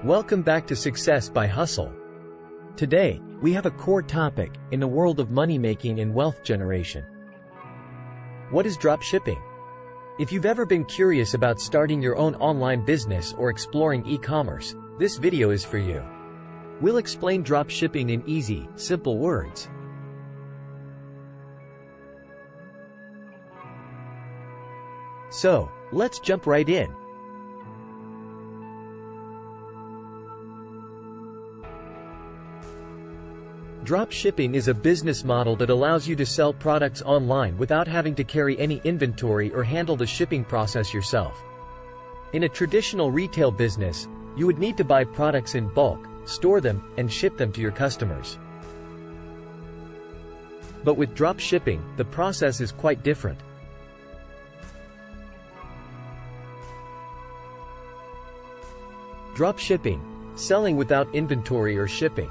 Welcome back to Success by Hustle. Today, we have a core topic in the world of money making and wealth generation. What is dropshipping? If you've ever been curious about starting your own online business or exploring e-commerce, this video is for you. We'll explain dropshipping in easy, simple words. So, let's jump right in. Dropshipping is a business model that allows you to sell products online without having to carry any inventory or handle the shipping process yourself. In a traditional retail business, you would need to buy products in bulk, store them, and ship them to your customers. But with dropshipping, the process is quite different. Dropshipping, selling without inventory or shipping.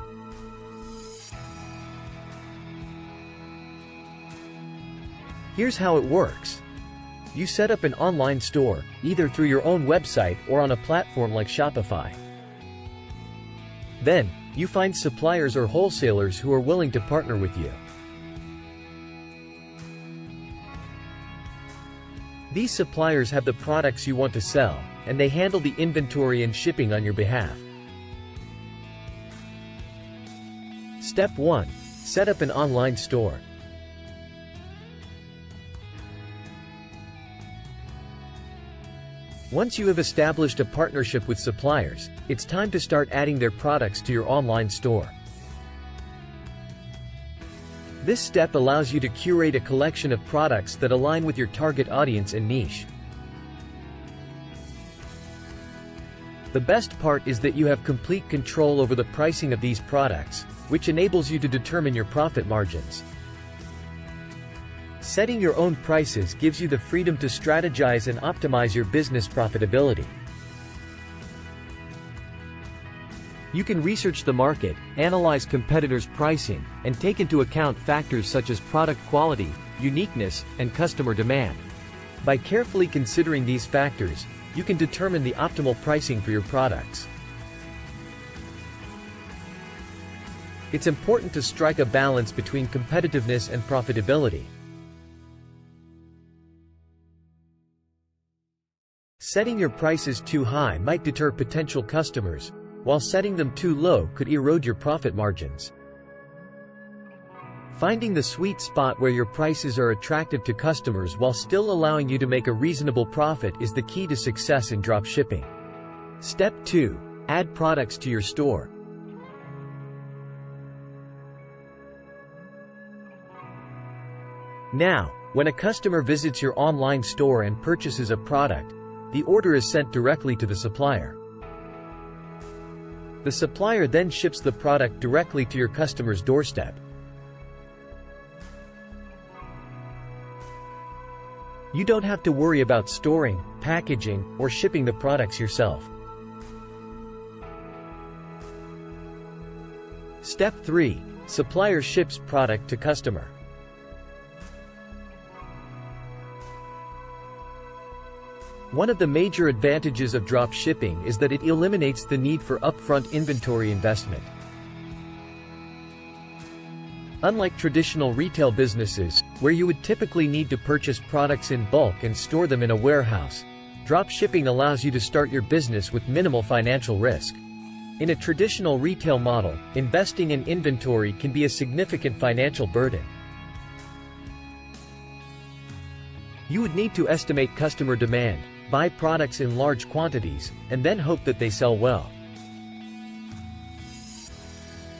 Here's how it works. You set up an online store, either through your own website or on a platform like Shopify. Then, you find suppliers or wholesalers who are willing to partner with you. These suppliers have the products you want to sell, and they handle the inventory and shipping on your behalf. Step 1. Set up an online store. Once you have established a partnership with suppliers, it's time to start adding their products to your online store. This step allows you to curate a collection of products that align with your target audience and niche. The best part is that you have complete control over the pricing of these products, which enables you to determine your profit margins. Setting your own prices gives you the freedom to strategize and optimize your business profitability. You can research the market, analyze competitors' pricing, and take into account factors such as product quality, uniqueness, and customer demand. By carefully considering these factors, you can determine the optimal pricing for your products. It's important to strike a balance between competitiveness and profitability. Setting your prices too high might deter potential customers, while setting them too low could erode your profit margins. Finding the sweet spot where your prices are attractive to customers while still allowing you to make a reasonable profit is the key to success in dropshipping. Step 2. Add products to your store. Now, when a customer visits your online store and purchases a product, the order is sent directly to the supplier. The supplier then ships the product directly to your customer's doorstep. You don't have to worry about storing, packaging, or shipping the products yourself. Step 3. Supplier ships product to customer. One of the major advantages of dropshipping is that it eliminates the need for upfront inventory investment. Unlike traditional retail businesses, where you would typically need to purchase products in bulk and store them in a warehouse, dropshipping allows you to start your business with minimal financial risk. In a traditional retail model, investing in inventory can be a significant financial burden. You would need to estimate customer demand, buy products in large quantities, and then hope that they sell well.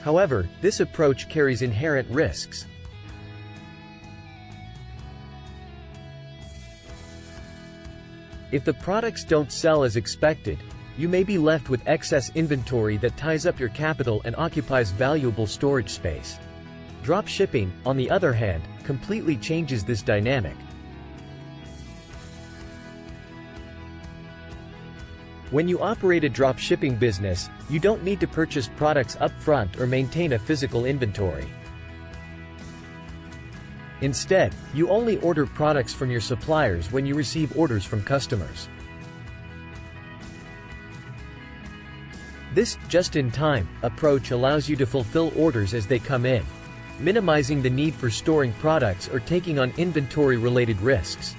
However, this approach carries inherent risks. If the products don't sell as expected, you may be left with excess inventory that ties up your capital and occupies valuable storage space. Dropshipping, on the other hand, completely changes this dynamic. When you operate a dropshipping business, you don't need to purchase products up front or maintain a physical inventory. Instead, you only order products from your suppliers when you receive orders from customers. This just-in-time approach allows you to fulfill orders as they come in, minimizing the need for storing products or taking on inventory-related risks.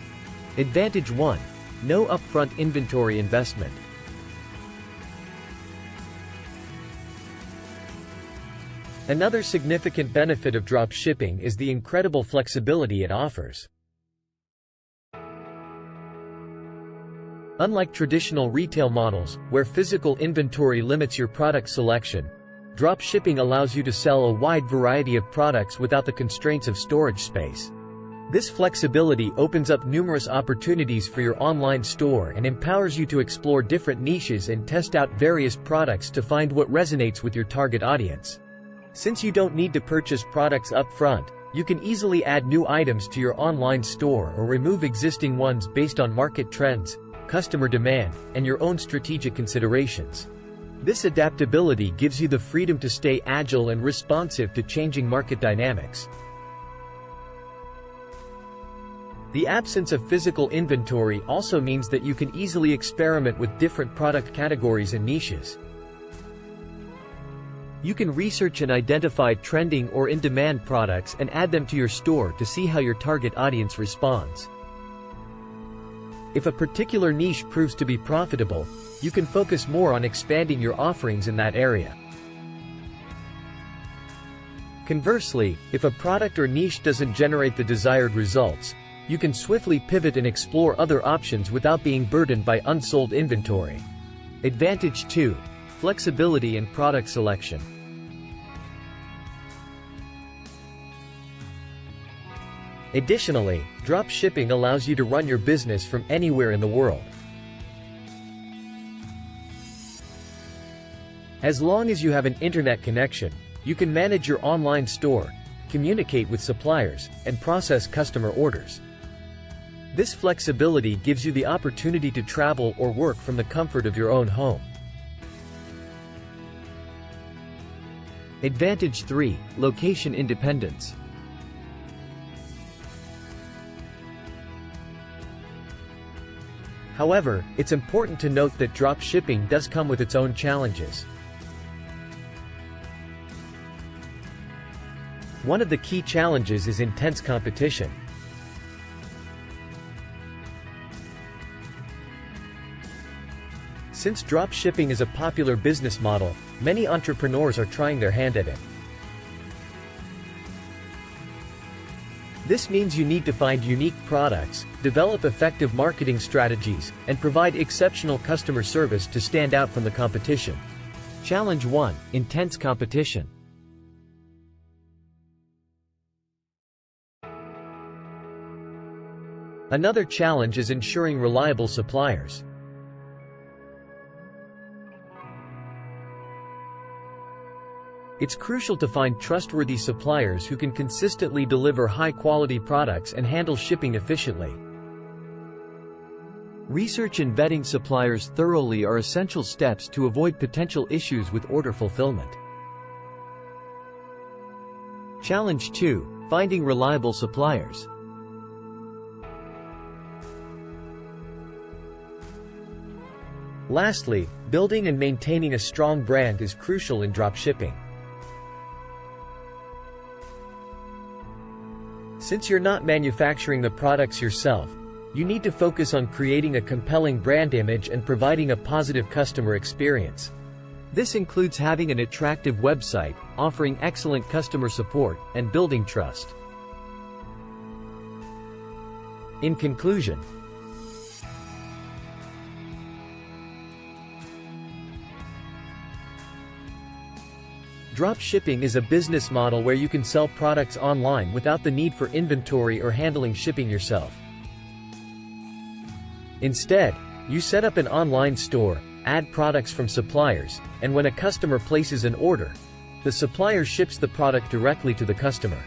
Advantage 1. No upfront inventory investment. Another significant benefit of dropshipping is the incredible flexibility it offers. Unlike traditional retail models, where physical inventory limits your product selection, dropshipping allows you to sell a wide variety of products without the constraints of storage space. This flexibility opens up numerous opportunities for your online store and empowers you to explore different niches and test out various products to find what resonates with your target audience. Since you don't need to purchase products up front, you can easily add new items to your online store or remove existing ones based on market trends, customer demand, and your own strategic considerations. This adaptability gives you the freedom to stay agile and responsive to changing market dynamics. The absence of physical inventory also means that you can easily experiment with different product categories and niches. You can research and identify trending or in-demand products and add them to your store to see how your target audience responds. If a particular niche proves to be profitable, you can focus more on expanding your offerings in that area. Conversely, if a product or niche doesn't generate the desired results, you can swiftly pivot and explore other options without being burdened by unsold inventory. Advantage 2. Flexibility in product selection. Additionally, dropshipping allows you to run your business from anywhere in the world. As long as you have an internet connection, you can manage your online store, communicate with suppliers, and process customer orders. This flexibility gives you the opportunity to travel or work from the comfort of your own home. Advantage 3. Location independence. However, it's important to note that dropshipping does come with its own challenges. One of the key challenges is intense competition. Since dropshipping is a popular business model, many entrepreneurs are trying their hand at it. This means you need to find unique products, develop effective marketing strategies, and provide exceptional customer service to stand out from the competition. Challenge 1. Intense competition. Another challenge is ensuring reliable suppliers. It's crucial to find trustworthy suppliers who can consistently deliver high-quality products and handle shipping efficiently. Research and vetting suppliers thoroughly are essential steps to avoid potential issues with order fulfillment. Challenge 2. Finding reliable suppliers. Lastly, building and maintaining a strong brand is crucial in dropshipping. Since you're not manufacturing the products yourself, you need to focus on creating a compelling brand image and providing a positive customer experience. This includes having an attractive website, offering excellent customer support, and building trust. In conclusion, dropshipping is a business model where you can sell products online without the need for inventory or handling shipping yourself. Instead, you set up an online store, add products from suppliers, and when a customer places an order, the supplier ships the product directly to the customer.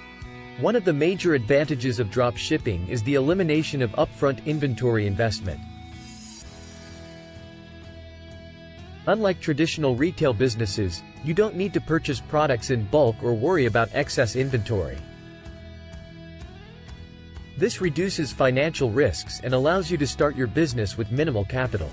One of the major advantages of dropshipping is the elimination of upfront inventory investment. Unlike traditional retail businesses, you don't need to purchase products in bulk or worry about excess inventory. This reduces financial risks and allows you to start your business with minimal capital.